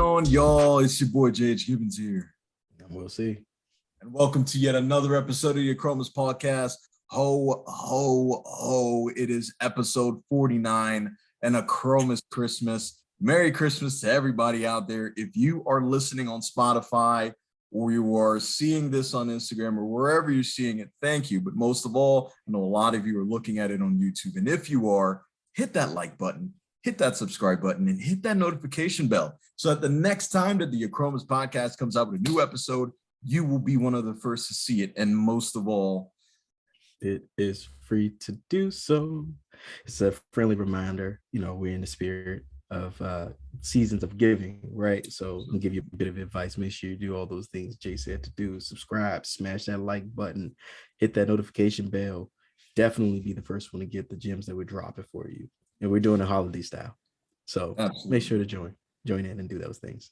on, y'all? It's your boy Gibbons here. And we'll see. And welcome to yet another episode of the Achromous podcast. Ho, ho, ho. It is episode 49 and Achromous Christmas. Merry Christmas to everybody out there. If you are listening on Spotify or you are seeing this on Instagram or wherever you're seeing it, thank you. But most of all, I know a lot of you are looking at it on YouTube. And if you are, hit that like button, hit that subscribe button, and hit that notification bell. So that the next time that the Achromous podcast comes out with a new episode, you will be one of the first to see it. And most of all, it is free to do so. It's a friendly reminder, we're in the spirit of seasons of giving, right? So I'll give you a bit of advice. Make sure you do all those things Jay said to do. Subscribe, smash that like button, hit that notification bell. Definitely be the first one to get the gems that we're dropping for you. And we're doing a holiday style. So Absolutely. Make sure to join in and do those things.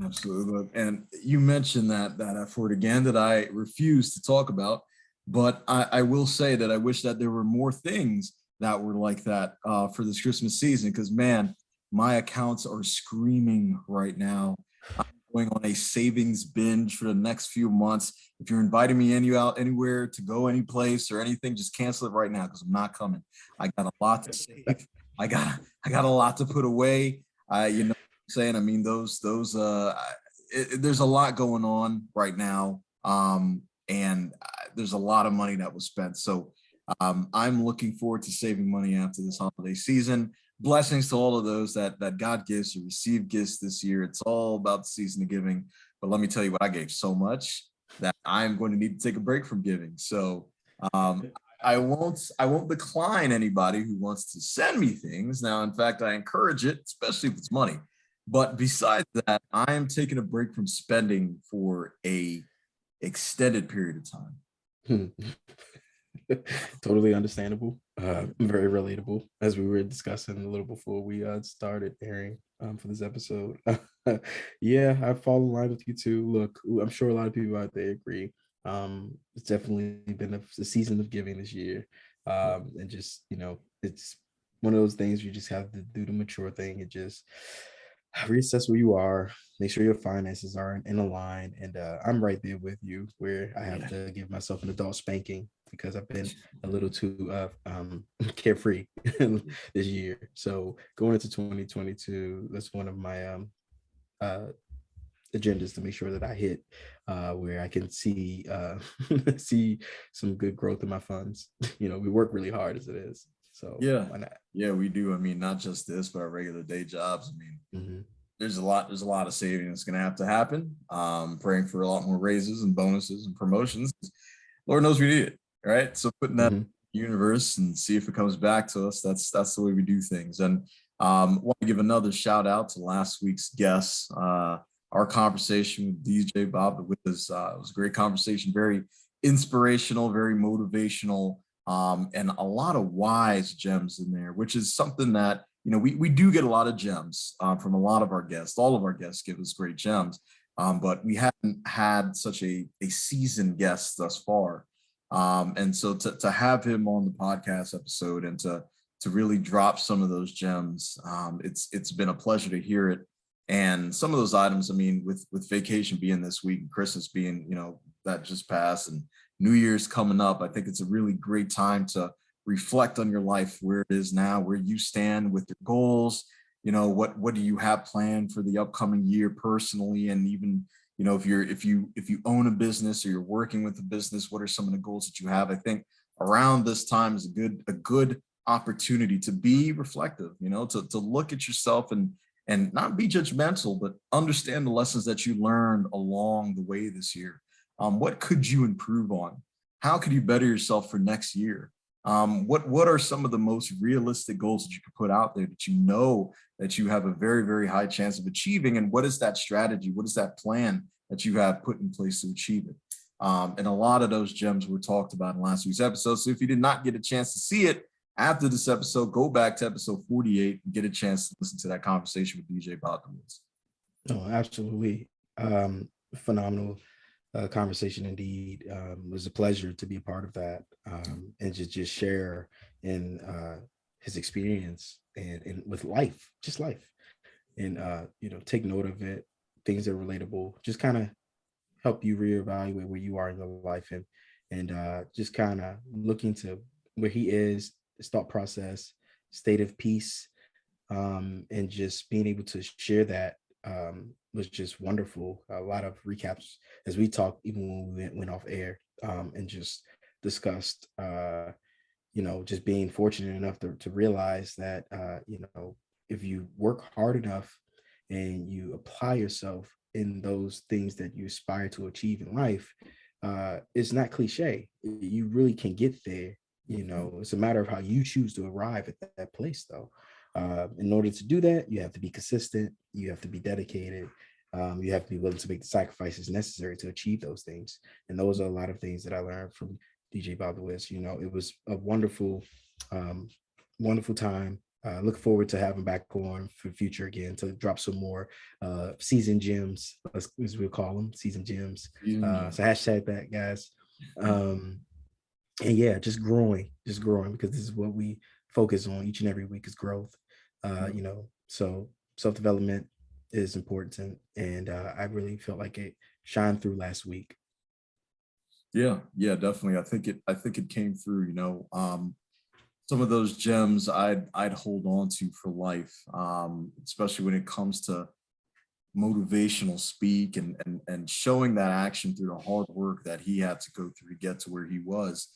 Absolutely. And you mentioned that effort again that I refuse to talk about, but I will say that I wish that there were more things that were like that for this Christmas season, because man, my accounts are screaming right now. I'm going on a savings binge for the next few months. If you're inviting me out anywhere to go any place or anything, just cancel it right now because I'm not coming. I got a lot to save. I got a lot to put away. You know what I'm saying? I mean, there's a lot going on right now. And there's a lot of money that was spent. So I'm looking forward to saving money after this holiday season. Blessings to all of those that got gifts or received gifts this year. It's all about the season of giving. But let me tell you what, I gave so much that I'm going to need to take a break from giving. So I won't decline anybody who wants to send me things. Now, in fact, I encourage it, especially if it's money. But besides that, I am taking a break from spending for a extended period of time. Totally understandable. Very relatable, as we were discussing a little before we started airing for this episode. Yeah, I fall in line with you too. Look, I'm sure a lot of people out there agree. It's definitely been a season of giving this year. And just, it's one of those things you just have to do the mature thing and just reassess where you are, make sure your finances are in a line. And I'm right there with you, where I have to give myself an adult spanking because I've been a little too carefree this year. So going into 2022, that's one of my agendas to make sure that I hit where I can see see some good growth in my funds. We work really hard as it is. So why not? Yeah, we do. I mean, not just this, but our regular day jobs. I mean, there's a lot of saving that's going to have to happen. Praying for a lot more raises and bonuses and promotions. Lord knows we need it, right? So putting that in the universe and see if it comes back to us. That's the way we do things. And I want to give another shout out to last week's guests. Our conversation with DJ Bob it was a great conversation, very inspirational, very motivational. And a lot of wise gems in there, which is something that, we do get a lot of gems from a lot of our guests. All of our guests give us great gems, but we haven't had such a seasoned guest thus far. And so to have him on the podcast episode and to really drop some of those gems, it's been a pleasure to hear it. And some of those items, I mean, with vacation being this week and Christmas being, that just passed and New Year's coming up, I think it's a really great time to reflect on your life, where it is now, where you stand with your goals. What do you have planned for the upcoming year personally, and even if you own a business or you're working with a business, what are some of the goals that you have? I think around this time is a good opportunity to be reflective, to look at yourself and not be judgmental, but understand the lessons that you learned along the way this year. What could you improve on? How could you better yourself for next year? What are some of the most realistic goals that you could put out there that you have a very, very high chance of achieving? And what is that strategy? What is that plan that you have put in place to achieve it? And a lot of those gems were talked about in last week's episode. So if you did not get a chance to see it after this episode, go back to episode 48 and get a chance to listen to that conversation with DJ Bob. Oh, absolutely. Phenomenal conversation indeed. It was a pleasure to be a part of that and just share in his experience and with life, just life. and take note of it, things that are relatable, just kind of help you reevaluate where you are in your life, and just kind of looking to where he is, his thought process, state of peace, and just being able to share that was just wonderful. A lot of recaps as we talked, even when we went off air, and just discussed, just being fortunate enough to realize that, if you work hard enough and you apply yourself in those things that you aspire to achieve in life, it's not cliche. You really can get there. It's a matter of how you choose to arrive at that place, though. In order to do that, you have to be consistent, you have to be dedicated, you have to be willing to make the sacrifices necessary to achieve those things. And those are a lot of things that I learned from DJ Bob Lewis. It was a wonderful, wonderful time. Look forward to having back on for the future again to drop some more season gems, as we'll call them, season gems. So hashtag that, guys. And yeah, just growing, because this is what we focus on each and every week is growth. So self-development is important, and I really felt like it shined through last week. Yeah, definitely. I think it came through, some of those gems I'd hold on to for life, especially when it comes to motivational speak and showing that action through the hard work that he had to go through to get to where he was,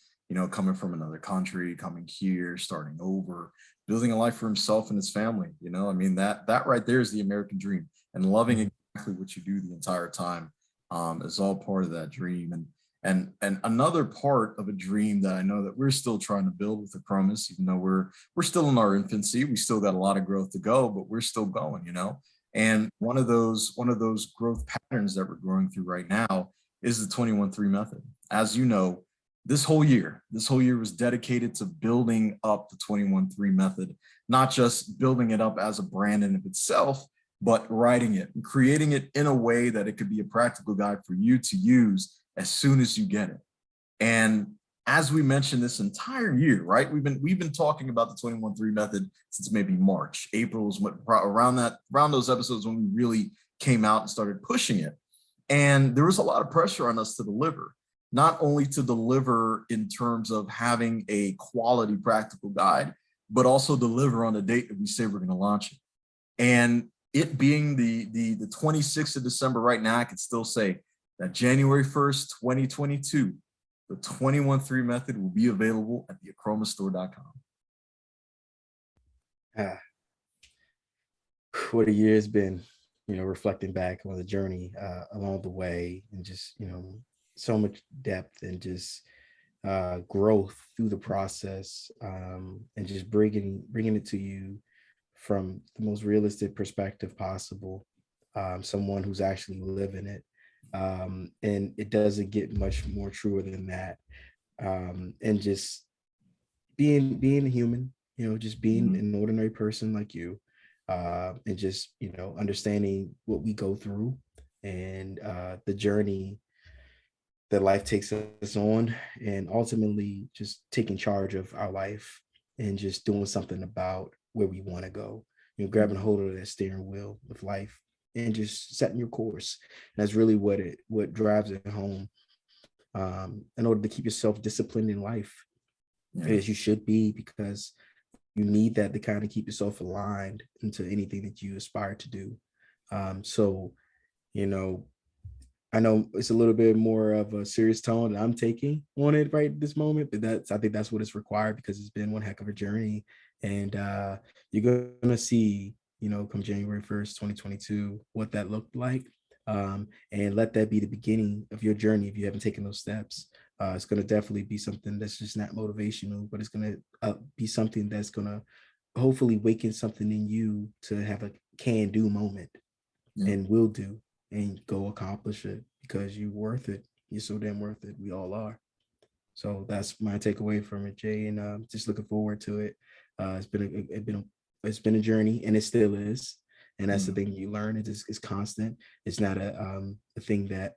coming from another country, coming here, starting over, building a life for himself and his family. I mean, that right there is the American dream, and loving exactly what you do the entire time is all part of that dream. And another part of a dream that I know that we're still trying to build with Achromous, even though we're still in our infancy, we still got a lot of growth to go, but we're still going. And one of those growth patterns that we're going through right now is the 21-3 method. As you know, this whole year was dedicated to building up the 21-3 method, not just building it up as a brand in of itself, but writing it and creating it in a way that it could be a practical guide for you to use as soon as you get it. And as we mentioned this entire year, right? We've been talking about the 21-3 method since maybe March. April was around those episodes when we really came out and started pushing it. And there was a lot of pressure on us to deliver, not only to deliver in terms of having a quality practical guide, but also deliver on the date that we say we're going to launch it. And it being the 26th of December right now, I could still say that January 1st, 2022, the 21-3 method will be available at the achromastore.com. What a year has been, reflecting back on the journey along the way, and just, so much depth and just growth through the process, and just bringing it to you from the most realistic perspective possible, someone who's actually living it. And it doesn't get much more truer than that. And just being a human, just being an ordinary person like you, and just, understanding what we go through, and the journey that life takes us on, and ultimately just taking charge of our life and just doing something about where we want to go, grabbing hold of that steering wheel of life and just setting your course. And that's really what drives it home, in order to keep yourself disciplined in life, as you should be, because you need that to kind of keep yourself aligned into anything that you aspire to do. So, I know it's a little bit more of a serious tone that I'm taking on it right this moment, but I think that's what is required, because it's been one heck of a journey. And you're gonna see, come January 1st, 2022, what that looked like. And let that be the beginning of your journey if you haven't taken those steps. It's going to definitely be something that's just not motivational, but it's going to be something that's going to hopefully waken something in you to have a can-do moment, and will do, and go accomplish it, because you're worth it. You're so damn worth it. We all are. So that's my takeaway from it, Jay, and just looking forward to it. It's been a journey, and it still is. And that's the thing you learn. It's constant. It's not a thing that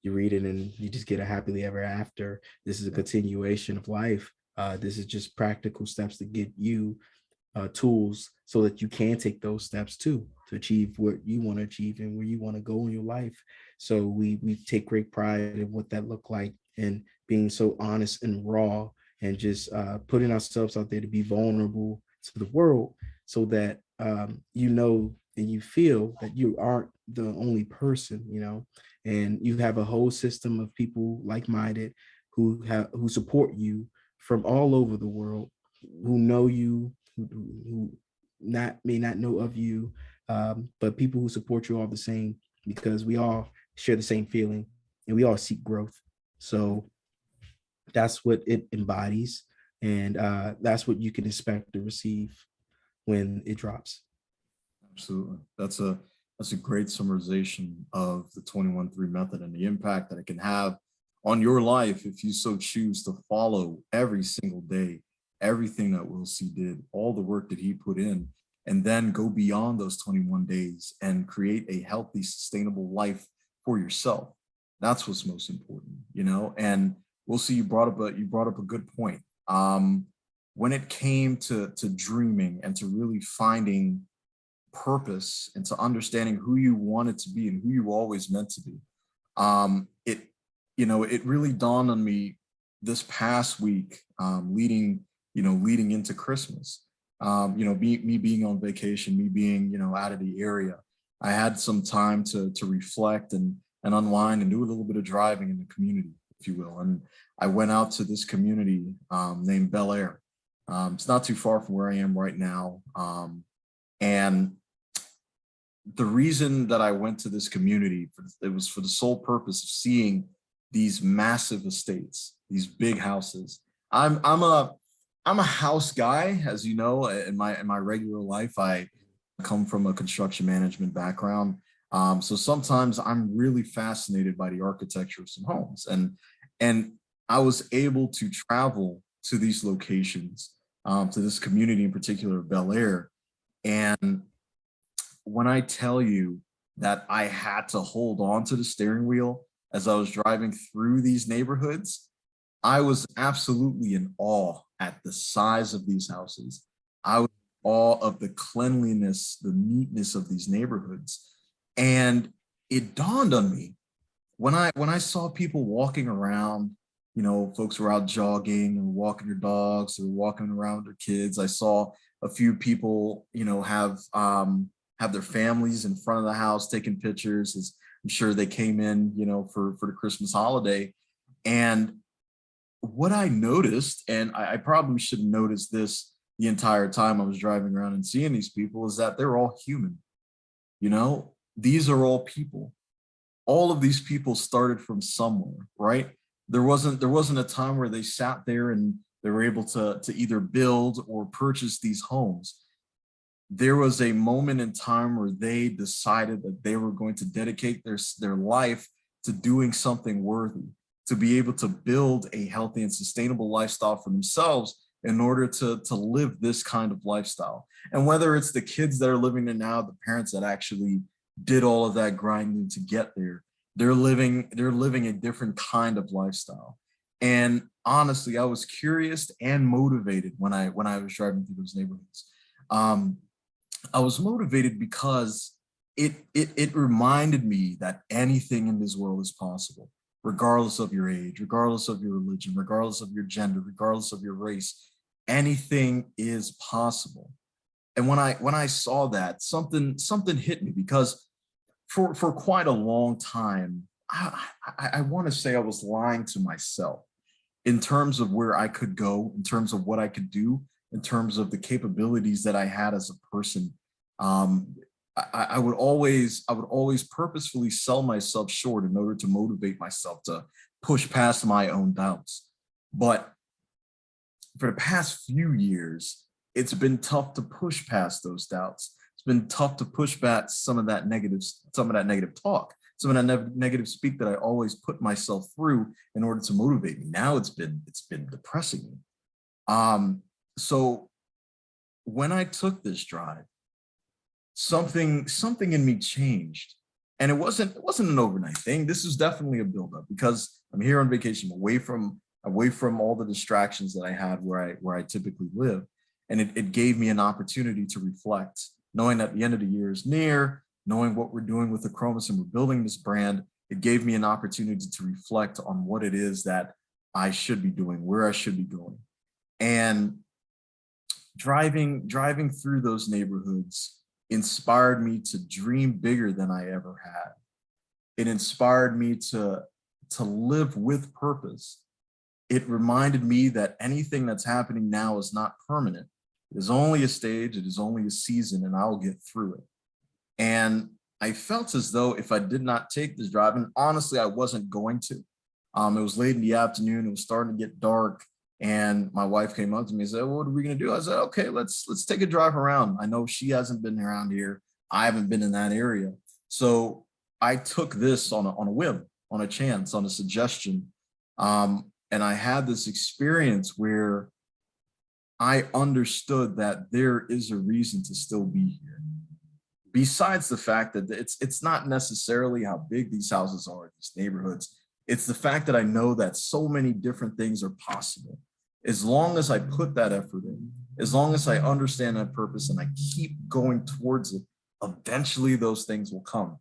you read it and you just get a happily ever after. This is a continuation of life. This is just practical steps to get you tools so that you can take those steps too to achieve what you want to achieve and where you want to go in your life. So we take great pride in what that looked like, and being so honest and raw, and just putting ourselves out there to be vulnerable to the world, so that you know and you feel that you aren't the only person, and you have a whole system of people like-minded who support you from all over the world, who know you, who may not know of you, but people who support you all the same, because we all share the same feeling and we all seek growth. So that's what it embodies, and that's what you can expect to receive when it drops. Absolutely. That's a great summarization of the 21-3 method and the impact that it can have on your life if you so choose to follow every single day, everything that Will C did, all the work that he put in, and then go beyond those 21 days and create a healthy, sustainable life for yourself. That's what's most important, And Will C, you brought up a good point. When it came to dreaming and to really finding purpose and to understanding who you wanted to be and who you always meant to be, it really dawned on me this past week, leading into Christmas. Me being on vacation, me being out of the area, I had some time to reflect and unwind and do a little bit of driving in the community, if you will. And I went out to this community named Bel Air. It's not too far from where I am right now. And the reason that I went to this community, it was for the sole purpose of seeing these massive estates, these big houses. I'm a house guy, as you know. In my regular life, I come from a construction management background. So sometimes I'm really fascinated by the architecture of some homes, and I was able to travel to these locations, to this community in particular, Bel Air. And when I tell you that I had to hold on to the steering wheel as I was driving through these neighborhoods, I was absolutely in awe at the size of these houses. I was in awe of the cleanliness, the neatness of these neighborhoods. And it dawned on me when I saw people walking around, folks were out jogging and walking their dogs or walking around with their kids. I saw a few people, have their families in front of the house taking pictures, as I'm sure they came in, for the Christmas holiday. And what I noticed, and I probably should have noticed this the entire time I was driving around and seeing these people, is that they're all human. These are all people. All of these people started from somewhere, right? There wasn't a time where they sat there and they were able to either build or purchase these homes. There was a moment in time where they decided that they were going to dedicate their life to doing something worthy, to be able to build a healthy and sustainable lifestyle for themselves in order to live this kind of lifestyle. And whether it's the kids that are living there now, the parents that actually did all of that grinding to get there, they're living a different kind of lifestyle. And honestly, I was curious and motivated when I was driving through those neighborhoods. I was motivated because it reminded me that anything in this world is possible, regardless of your age, regardless of your religion, regardless of your gender, regardless of your race. Anything is possible. And when I saw that, something hit me, because for quite a long time, I want to say I was lying to myself in terms of where I could go, in terms of what I could do, in terms of the capabilities that I had as a person. I would always purposefully sell myself short in order to motivate myself to push past my own doubts. But for the past few years, it's been tough to push past those doubts. It's been tough to push back some of that negative talk, some of that negative speak that I always put myself through in order to motivate me. Now it's been depressing me. So when I took this drive, something in me changed. And it wasn't an overnight thing. This was definitely a buildup, because I'm here on vacation, away from all the distractions that I had where I typically live. And it gave me an opportunity to reflect, knowing that the end of the year is near, knowing what we're doing with Achromous and we're building this brand. It gave me an opportunity to reflect on what it is that I should be doing, where I should be going. And driving through those neighborhoods inspired me to dream bigger than I ever had. It inspired me to live with purpose. It reminded me that anything that's happening now is not permanent. It is only a stage, it is only a season, and I'll get through it. And I felt as though if I did not take this drive, and honestly, I wasn't going to. It was late in the afternoon, it was starting to get dark, and my wife came up to me and said, what are we gonna do? I said, okay, let's take a drive around. I know she hasn't been around here. I haven't been in that area. So I took this on a whim, on a chance, on a suggestion. And I had this experience where I understood that there is a reason to still be here. Besides the fact that it's not necessarily how big these houses are, these neighborhoods, it's the fact that I know that so many different things are possible. As long as I put that effort in, as long as I understand that purpose and I keep going towards it, eventually those things will come.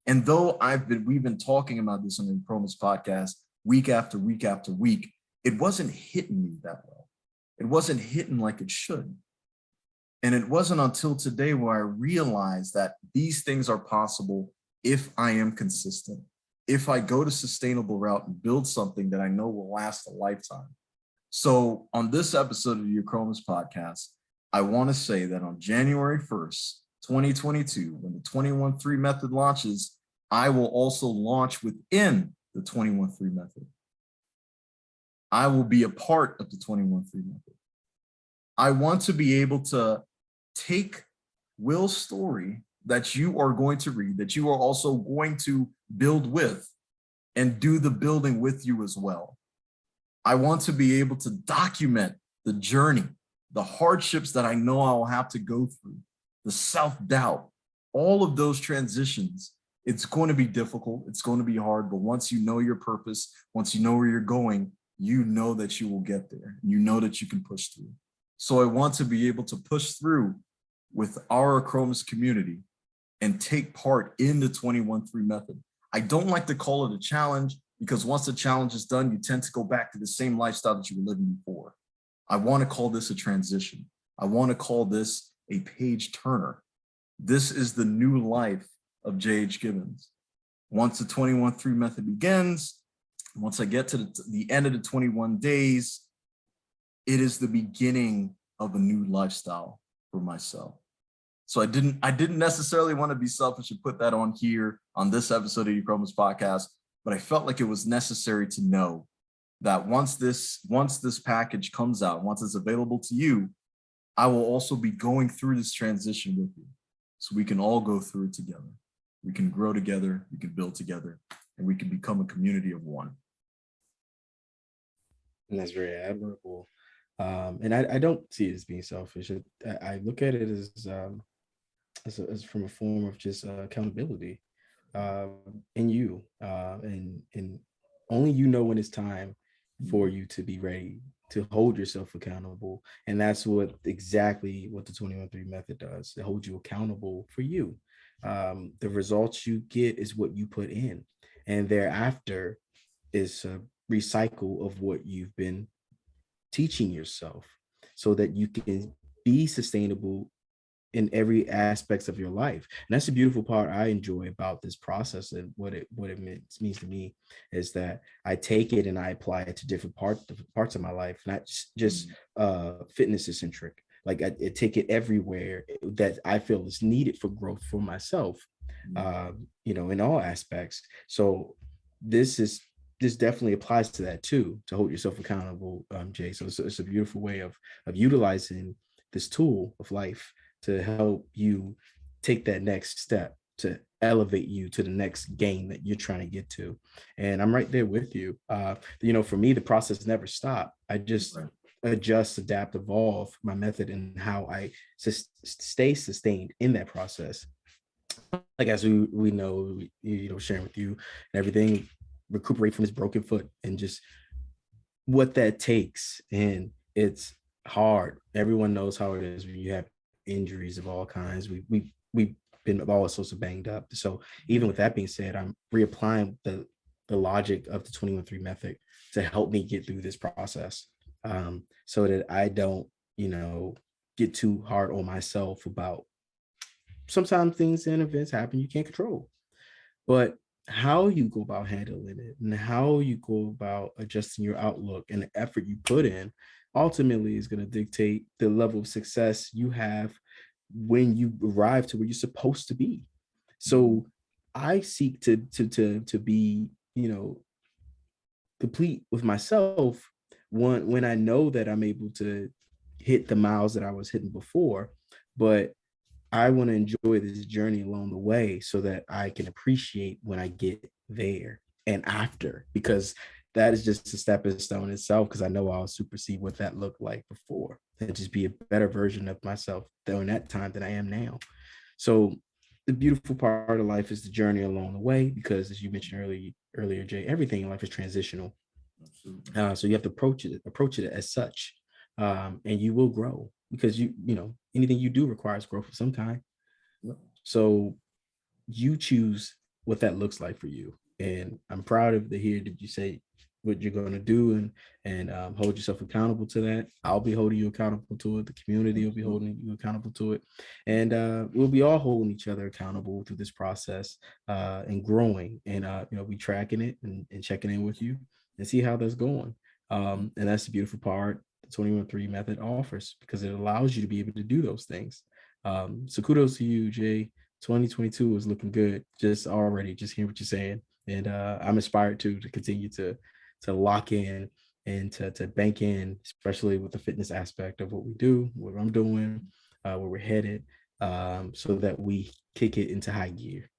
And though we've been talking about this on the Achromous podcast week after week after week, it wasn't hitting me that well. It wasn't hitting like it should. And it wasn't until today where I realized that these things are possible if I am consistent, if I go the sustainable route and build something that I know will last a lifetime. So on this episode of the Achromous podcast, I want to say that on January 1st, 2022, when the 21-3 method launches, I will also launch within the 21-3 method. I will be a part of the 21-3 method. I want to be able to take Will's story that you are going to read, that you are also going to build with, and do the building with you as well. I want to be able to document the journey, the hardships that I know I will have to go through, the self-doubt, all of those transitions. It's going to be difficult. It's going to be hard. But once you know your purpose, once you know where you're going, you know that you will get there. You know that you can push through. So I want to be able to push through with our Achromous community and take part in the 21-3 method. I don't like to call it a challenge because once the challenge is done, you tend to go back to the same lifestyle that you were living before. I want to call this a transition. I want to call this a page turner. This is the new life of J.H. Gibbons. Once the 21-3 method begins, once I get to the end of the 21 days, it is the beginning of a new lifestyle for myself. So I didn't necessarily want to be selfish and put that on here on this episode of the Achromous podcast, but I felt like it was necessary to know that once this package comes out, once it's available to you, I will also be going through this transition with you. So we can all go through it together. We can grow together, we can build together, and we can become a community of one. And that's very admirable. And I don't see it as being selfish. I look at it as from a form of just accountability in you, and only you know when it's time for you to be ready to hold yourself accountable. And that's exactly what the 21-3 method does. It holds you accountable for you. The results you get is what you put in, and thereafter is a recycle of what you've been teaching yourself so that you can be sustainable in every aspects of your life. And that's the beautiful part I enjoy about this process. And what it means to me is that I take it and I apply it to different parts of my life, not just fitness centric. Like I take it everywhere that I feel is needed for growth for myself, in all aspects. So this definitely applies to that too, to hold yourself accountable, Jay. So it's a beautiful way of utilizing this tool of life to help you take that next step, to elevate you to the next game that you're trying to get to. And I'm right there with you. For me, the process never stopped. I just adjust, adapt, evolve my method and how I stay sustained in that process. Like as we know, sharing with you and everything, recuperate from this broken foot and just what that takes. And it's hard. Everyone knows how it is when you have injuries of all kinds. We've been all sorts of banged up. So even with that being said, I'm reapplying the logic of the 21-3 method to help me get through this process, so that I don't, get too hard on myself about sometimes things and events happen you can't control. But how you go about handling it and how you go about adjusting your outlook and the effort you put in ultimately is going to dictate the level of success you have when you arrive to where you're supposed to be. So I seek to be, complete with myself when I know that I'm able to hit the miles that I was hitting before, but I want to enjoy this journey along the way so that I can appreciate when I get there and after, because that is just a stepping stone itself. Because I know I'll supersede what that looked like before and just be a better version of myself during that time than I am now. So the beautiful part of life is the journey along the way, because as you mentioned earlier, Jay, everything in life is transitional. So you have to approach it as such, and you will grow because anything you do requires growth of some kind. Yep. So you choose what that looks like for you, and I'm proud of to hear that you say what you're going to do and hold yourself accountable to that. I'll be holding you accountable to it. The community will be holding you accountable to it, and we'll be all holding each other accountable through this process, and growing. And we tracking it and checking in with you and see how that's going. And that's the beautiful part the 21-3 method offers, because it allows you to be able to do those things. So kudos to you, Jay. 2022 is looking good just already, just hearing what you're saying. And I'm inspired to continue to lock in and to bank in, especially with the fitness aspect of what we do, what I'm doing, where we're headed, so that we kick it into high gear.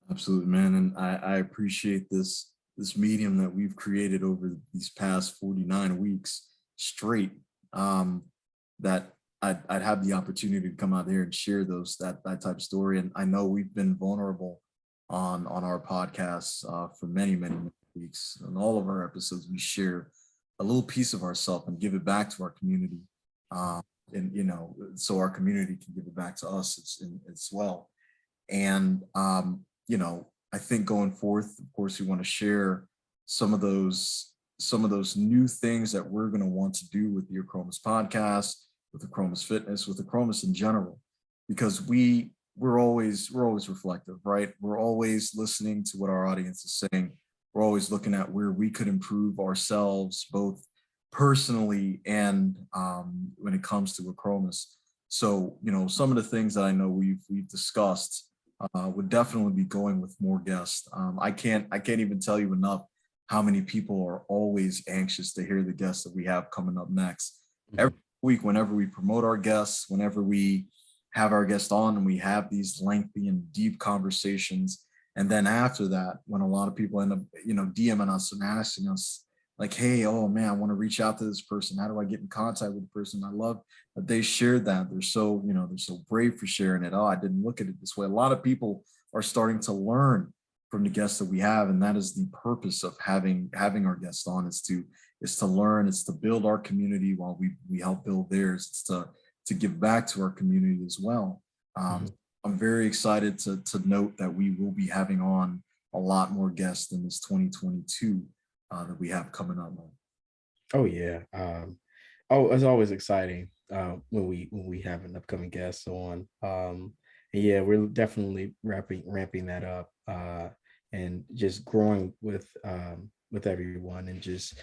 Absolutely, man. And I appreciate this medium that we've created over these past 49 weeks straight. That I'd have the opportunity to come out here and share that type of story. And I know we've been vulnerable on our podcasts for many weeks. In all of our episodes, we share a little piece of ourselves and give it back to our community. And so our community can give it back to us as well. And I think going forth, of course, we want to share some of those new things that we're going to want to do with the Achromous podcast, with Achromous Fitness, with Achromous in general, because we're always reflective, right? We're always listening to what our audience is saying. We're always looking at where we could improve ourselves, both personally and when it comes to Achromous. So, some of the things that I know we've discussed would definitely be going with more guests. I can't even tell you enough how many people are always anxious to hear the guests that we have coming up next. Mm-hmm. Every week, whenever we promote our guests, whenever we have our guest on and we have these lengthy and deep conversations, and then after that, when a lot of people end up, DMing us and asking us like, hey, oh man, I want to reach out to this person. How do I get in contact with the person? I love that they shared that. They're so brave for sharing it. Oh, I didn't look at it this way. A lot of people are starting to learn from the guests that we have. And that is the purpose of having our guests on, is to learn, it's to build our community while we help build theirs. It's to give back to our community as well. I'm very excited to note that we will be having on a lot more guests in this 2022 that we have coming up. Oh yeah. It's always exciting when we have an upcoming guest on. And yeah, we're definitely ramping that up, and just growing with everyone, and just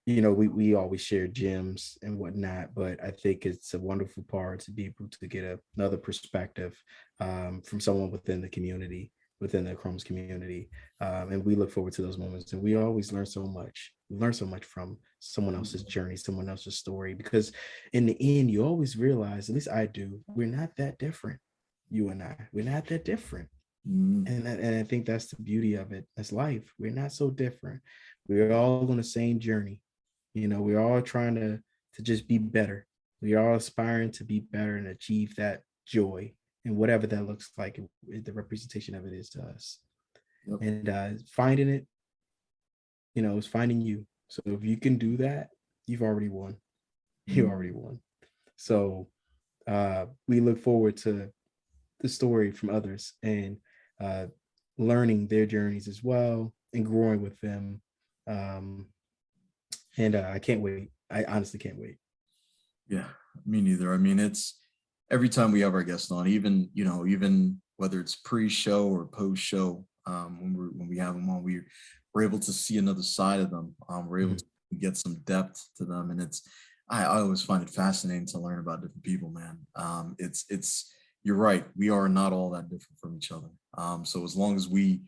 we always share gems and whatnot, but I think it's a wonderful part to be able to get another perspective from someone within the community, within the Achromous community. And we look forward to those moments, and we always learn so much. We learn so much from someone else's journey, someone else's story, because in the end, you always realize, at least I do, we're not that different. You and we're not that different. And I think that's the beauty of it. That's life. We're not so different. We're all on the same journey. We're all trying to just be better. We are all aspiring to be better and achieve that joy, and whatever that looks like, the representation of it is to us. Yep. And finding it, is finding you. So if you can do that, you've already won. You already won. So we look forward to the story from others and learning their journeys as well and growing with them. And I can't wait. I honestly can't wait. Yeah, me neither. I mean, it's every time we have our guest on, even whether it's pre-show or post-show, when we have them on, we're able to see another side of them. We're able to get some depth to them, and I always find it fascinating to learn about different people, man. It's you're right. We are not all that different from each other. So as long as we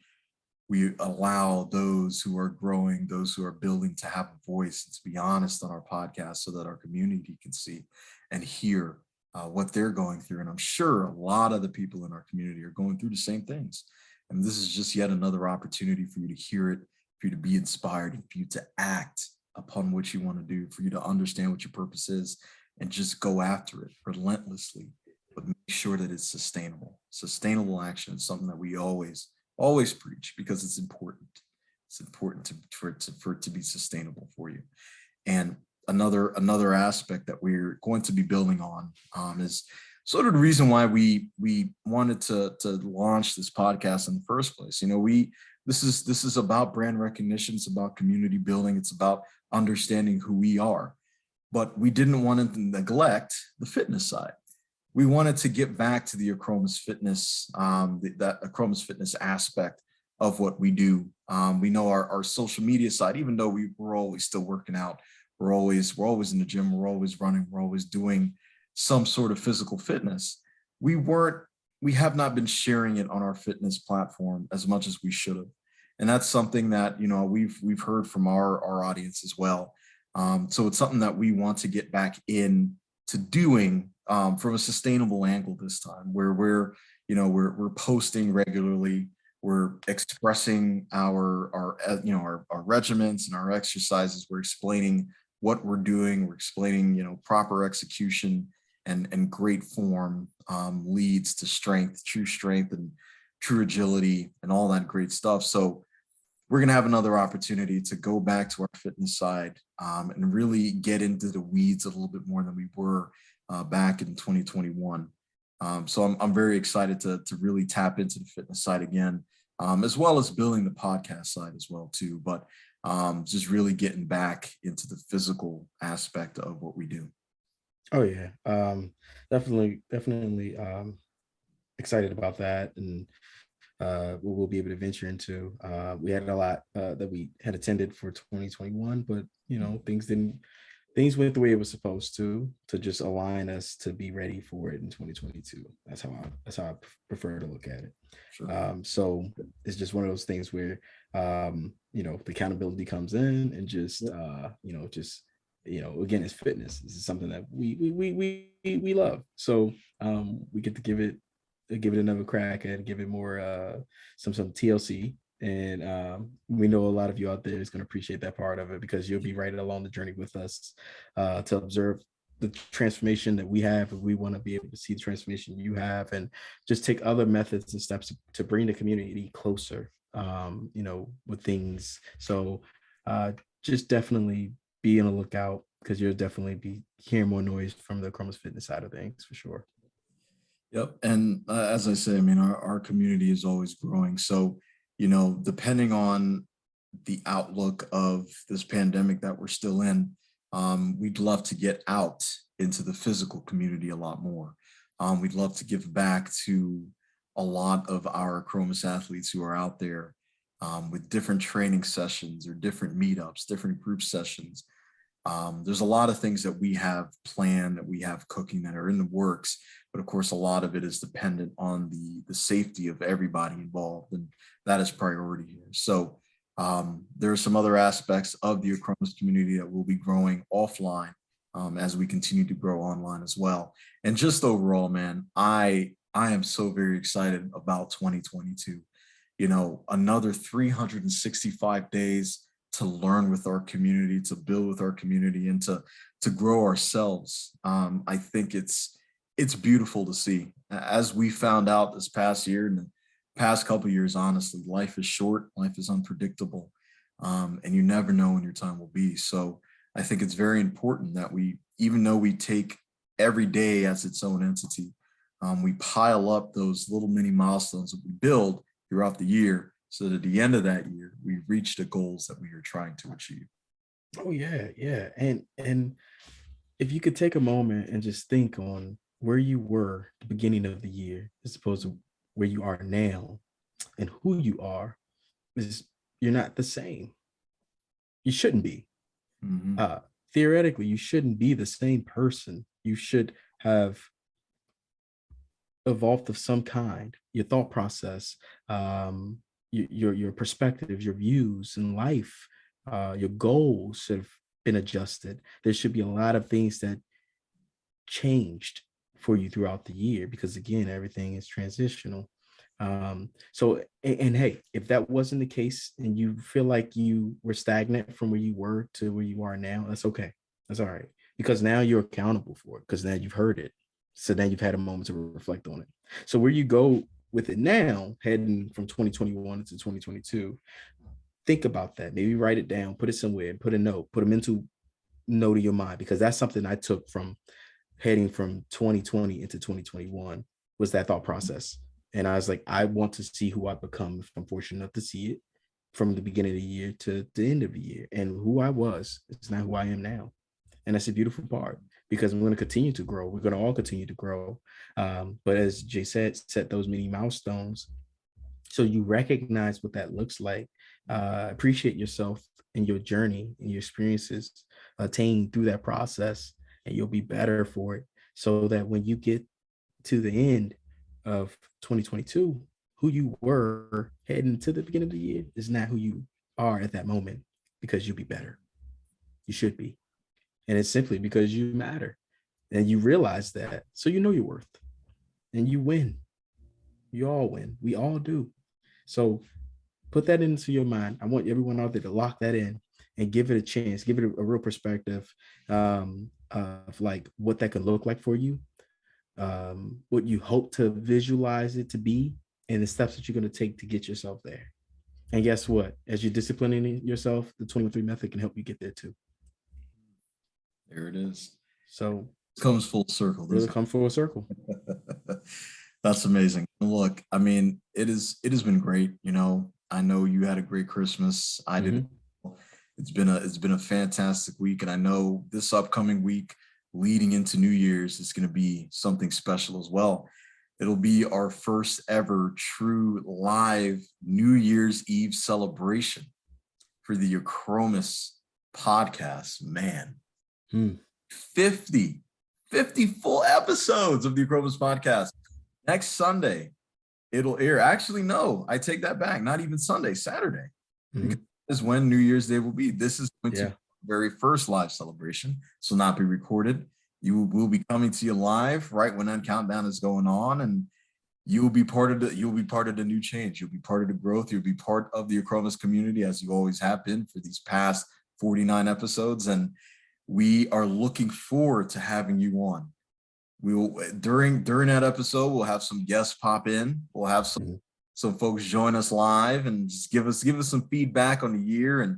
allow those who are growing, those who are building to have a voice and to be honest on our podcast so that our community can see and hear what they're going through. And I'm sure a lot of the people in our community are going through the same things. And this is just yet another opportunity for you to hear it, for you to be inspired, and for you to act upon what you want to do, for you to understand what your purpose is and just go after it relentlessly, but make sure that it's sustainable. Sustainable action is something that we always preach because it's important. It's important for it to be sustainable for you. And another aspect that we're going to be building on is sort of the reason why we wanted to launch this podcast in the first place. This is about brand recognition. It's about community building. It's about understanding who we are, but we didn't want to neglect the fitness side. We wanted to get back to the Achromous fitness, that Achromous fitness aspect of what we do. We know our social media side, even though we're always still working out, we're always in the gym, we're always running, we're always doing some sort of physical fitness. We have not been sharing it on our fitness platform as much as we should have. And that's something that, we've heard from our audience as well. So it's something that we want to get back in to doing from a sustainable angle this time, where we're posting regularly, we're expressing our regiments and our exercises, we're explaining what we're doing, we're explaining proper execution and great form leads to true strength and true agility and all that great stuff. So we're going to have another opportunity to go back to our fitness side and really get into the weeds a little bit more than we were back in 2021. So I'm very excited to really tap into the fitness side again, as well as building the podcast side as well too. But just really getting back into the physical aspect of what we do. Oh yeah, definitely excited about that, and we'll be able to venture into. We had a lot that we had attended for 2021, but things went the way it was supposed to just align us to be ready for it in 2022. That's how I prefer to look at it. Sure. So it's just one of those things where the accountability comes in and just again, it's fitness. This is something that we love. So we get to give it another crack and give it more some TLC. And we know a lot of you out there is going to appreciate that part of it, because you'll be right along the journey with us to observe the transformation that we have, and we want to be able to see the transformation you have, and just take other methods and steps to bring the community closer, with things. So just definitely be on the lookout, because you'll definitely be hearing more noise from the Achromous fitness side of things for sure. Yep. And as I say, I mean, our community is always growing. So, depending on the outlook of this pandemic that we're still in, we'd love to get out into the physical community a lot more. We'd love to give back to a lot of our Achromous athletes who are out there with different training sessions or different meetups, different group sessions. There's a lot of things that we have planned, that we have cooking, that are in the works, but of course, a lot of it is dependent on the safety of everybody involved, and that is priority here. So there are some other aspects of the Achromous community that will be growing offline as we continue to grow online as well. And just overall, man, I am so very excited about 2022. Another 365 days to learn with our community, to build with our community, and to grow ourselves. I think it's beautiful to see. As we found out this past year and the past couple of years, honestly, life is short, life is unpredictable, and you never know when your time will be. So I think it's very important that we, even though we take every day as its own entity, we pile up those little mini milestones that we build throughout the year, so that at the end of that year, we reach the goals that we are trying to achieve. Oh yeah, yeah. And if you could take a moment and just think on where you were at the beginning of the year as opposed to where you are now and who you are, is you're not the same. You shouldn't be. Mm-hmm. Theoretically, you shouldn't be the same person. You should have evolved of some kind. Your thought process, your perspectives, your views in life, your goals should have been adjusted. There should be a lot of things that changed for you throughout the year, because again, everything is transitional. And hey, if that wasn't the case and you feel like you were stagnant from where you were to where you are now, that's okay. That's all right. Because now you're accountable for it, because now you've heard it. So now you've had a moment to reflect on it. So where you go with it now, heading from 2021 into 2022, think about that. Maybe write it down, put it somewhere, put a note, put a mental note in your mind, because that's something I took from heading from 2020 into 2021, was that thought process. And I was like, I want to see who I become if I'm fortunate enough to see it from the beginning of the year to the end of the year. And who I was is not who I am now. And that's a beautiful part, because I'm going to continue to grow. We're going to all continue to grow. But as Jay said, set those mini milestones so you recognize what that looks like. Appreciate yourself and your journey and your experiences attained through that process, and you'll be better for it. So that when you get to the end of 2022, who you were heading to the beginning of the year is not who you are at that moment, because you'll be better. You should be. And it's simply because you matter and you realize that. So you know your worth and you win. You all win. We all do. So put that into your mind. I want everyone out there to lock that in and give it a chance, give it a real perspective of like what that could look like for you, what you hope to visualize it to be, and the steps that you're going to take to get yourself there. And guess what? As you're disciplining yourself, the 21-3 method can help you get there too. There it is. So it comes full circle. Really come full circle. That's amazing. Look, I mean, it has been great. You know, I know you had a great Christmas. I did. It's been a fantastic week, and I know this upcoming week leading into New Year's is going to be something special as well. It'll be our first ever true live New Year's Eve celebration for the Achromous podcast. Man, 50 full episodes of the Achromous podcast. Next Sunday, it'll air. Actually, no, I take that back. Not even Sunday, Saturday. Because is when New Year's Day will be. This is going to be the very first live celebration. This will not be recorded. You will be coming to you live right when that countdown is going on, and you will be part of the new change. You'll be part of the growth. You'll be part of the Achromous community, as you always have been for these past 49 episodes. And we are looking forward to having you on. We will during that episode, we'll have some guests pop in. We'll have some folks join us live and just give us some feedback on the year and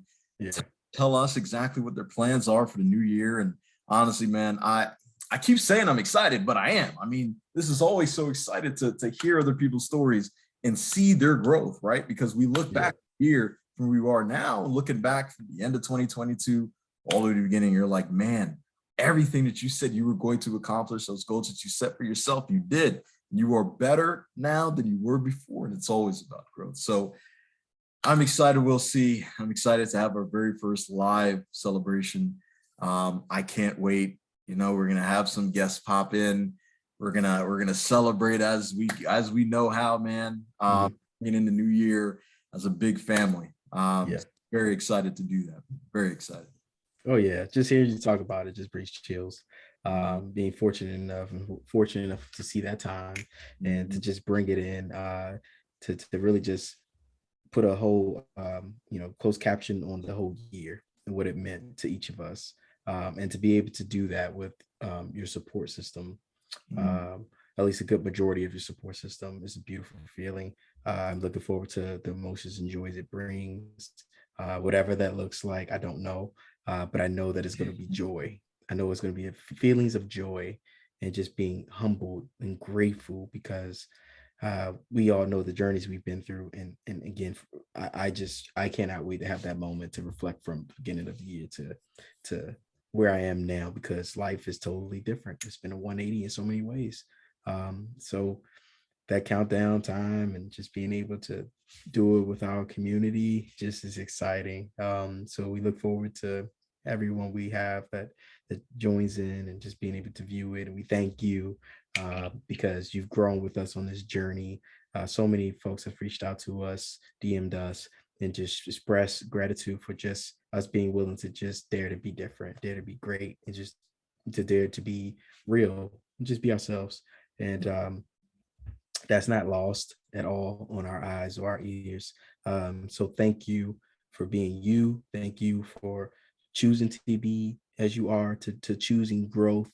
tell us exactly what their plans are for the new year. And honestly, man, I keep saying I'm excited, but I am. I mean, this is always so excited to hear other people's stories and see their growth, right? Because we look back here from where we are now, looking back from the end of 2022 all the way to the beginning, you're like, man, everything that you said you were going to accomplish, those goals that you set for yourself, you did. You are better now than you were before, and it's always about growth. So I'm excited. We'll see. I'm excited to have our very first live celebration. I can't wait. You know, we're gonna have some guests pop in. We're gonna celebrate as we know how, man. In the new year as a big family. Very excited to do that. Very excited. Oh yeah, just hearing you talk about it just brings chills. Being fortunate enough to see that time and to just bring it in, to really just put a whole closed caption on the whole year and what it meant to each of us, and to be able to do that with your support system, at least a good majority of your support system, is a beautiful feeling. I'm looking forward to the emotions and joys it brings, whatever that looks like. I don't know. But I know that it's going to be joy. I know it's going to be feelings of joy and just being humbled and grateful because we all know the journeys we've been through. And again, I cannot wait to have that moment to reflect from the beginning of the year to where I am now, because life is totally different. It's been a 180 in so many ways. So that countdown time and just being able to do it with our community just is exciting. So we look forward to everyone we have that joins in and just being able to view it. And we thank you because you've grown with us on this journey. So many folks have reached out to us, DM'd us, and just express gratitude for just us being willing to just dare to be different, dare to be great, and just to dare to be real, and just be ourselves. And that's not lost at all on our eyes or our ears. So thank you for being you. Thank you for choosing to be as you are, to choosing growth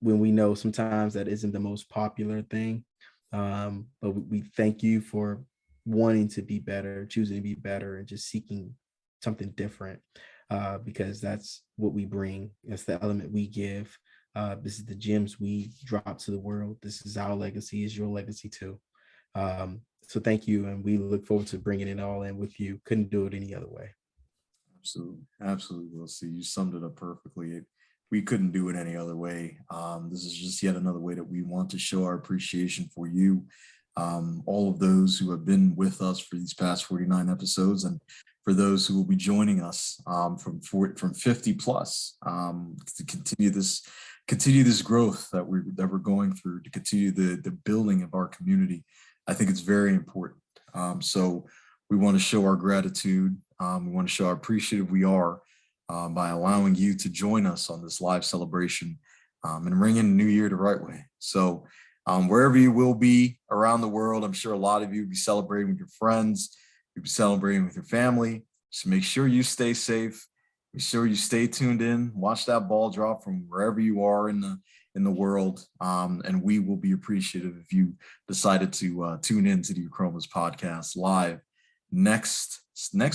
when we know sometimes that isn't the most popular thing. But we thank you for wanting to be better, choosing to be better, and just seeking something different because that's what we bring. That's the element we give. This is the gems we drop to the world. This is our legacy, is your legacy too. So thank you. And we look forward to bringing it all in with you. Couldn't do it any other way. Absolutely. Absolutely. We'll see. You summed it up perfectly. We couldn't do it any other way. This is just yet another way that we want to show our appreciation for you, all of those who have been with us for these past 49 episodes, and for those who will be joining us from 50 plus to continue this growth that we're going through, to continue the building of our community. I think it's very important. So we want to show our gratitude. We want to show how appreciative we are by allowing you to join us on this live celebration and ring in the new year the right way. So wherever you will be around the world, I'm sure a lot of you will be celebrating with your friends, you'll be celebrating with your family. Just make sure you stay safe. Make sure you stay tuned in. Watch that ball drop from wherever you are in the world. And we will be appreciative if you decided to tune in to the Achromous podcast live next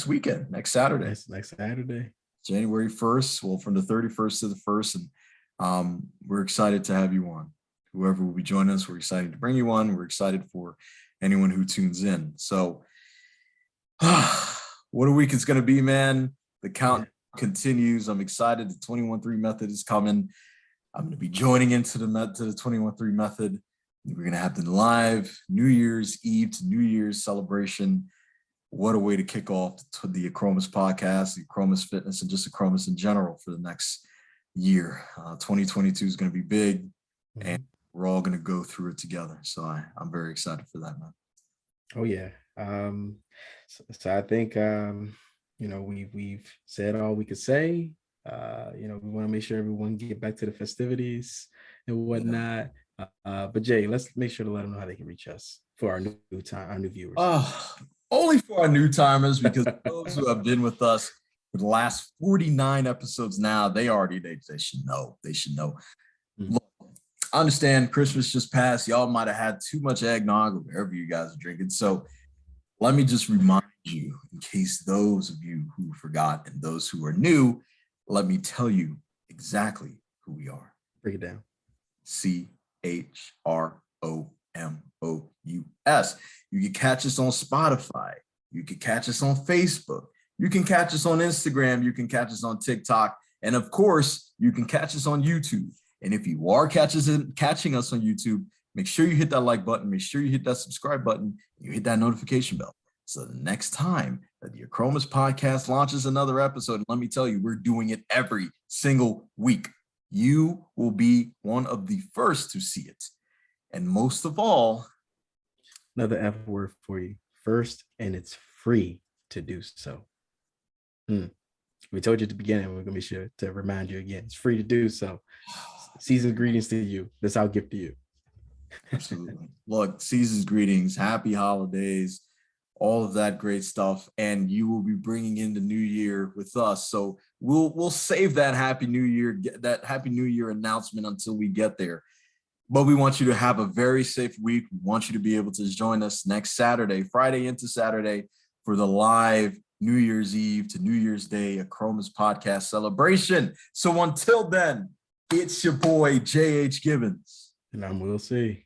weekend, next Saturday. Next Saturday. January 1st. Well, from the 31st to the 1st. And we're excited to have you on. Whoever will be joining us, we're excited to bring you on. We're excited for anyone who tunes in. So what a week it's going to be, man. The count continues. I'm excited. The 21-3 method is coming. I'm going to be joining into the 21-3 method. We're going to have the live New Year's Eve to New Year's celebration. What a way to kick off the Achromous podcast, the Achromous fitness, and just Achromous in general for the next year. 2022 is going to be big, and we're all going to go through it together. So I'm very excited for that, man. Oh yeah. So I think we've said all we could say. We want to make sure everyone get back to the festivities and whatnot. But Jay, let's make sure to let them know how they can reach us for our new viewers. Only for our new timers, because those who have been with us for the last 49 episodes now, they should know. They should know. Look, I understand Christmas just passed. Y'all might have had too much eggnog or whatever you guys are drinking. So let me just remind you, in case those of you who forgot and those who are new, let me tell you exactly who we are. Break it down. CHROMOUS. You can catch us on Spotify. You can catch us on Facebook. You can catch us on Instagram. You can catch us on TikTok. And of course, you can catch us on YouTube. And if you are catching us on YouTube, make sure you hit that like button. Make sure you hit that subscribe button. You hit that notification bell. So the next time that the Achromous podcast launches another episode, and let me tell you, we're doing it every single week. You will be one of the first to see it. And most of all, another F word for you. First, and it's free to do so. We told you at the beginning, we're going to be sure to remind you again. It's free to do so. Season's greetings to you. That's our gift to you. Absolutely. Look, season's greetings, happy holidays, all of that great stuff. And you will be bringing in the new year with us. So we'll save that happy new year announcement until we get there. But we want you to have a very safe week. We want you to be able to join us next Saturday, Friday into Saturday, for the live New Year's Eve to New Year's Day, Achromous podcast celebration. So until then, it's your boy, J.H. Gibbons. And I'm Will C.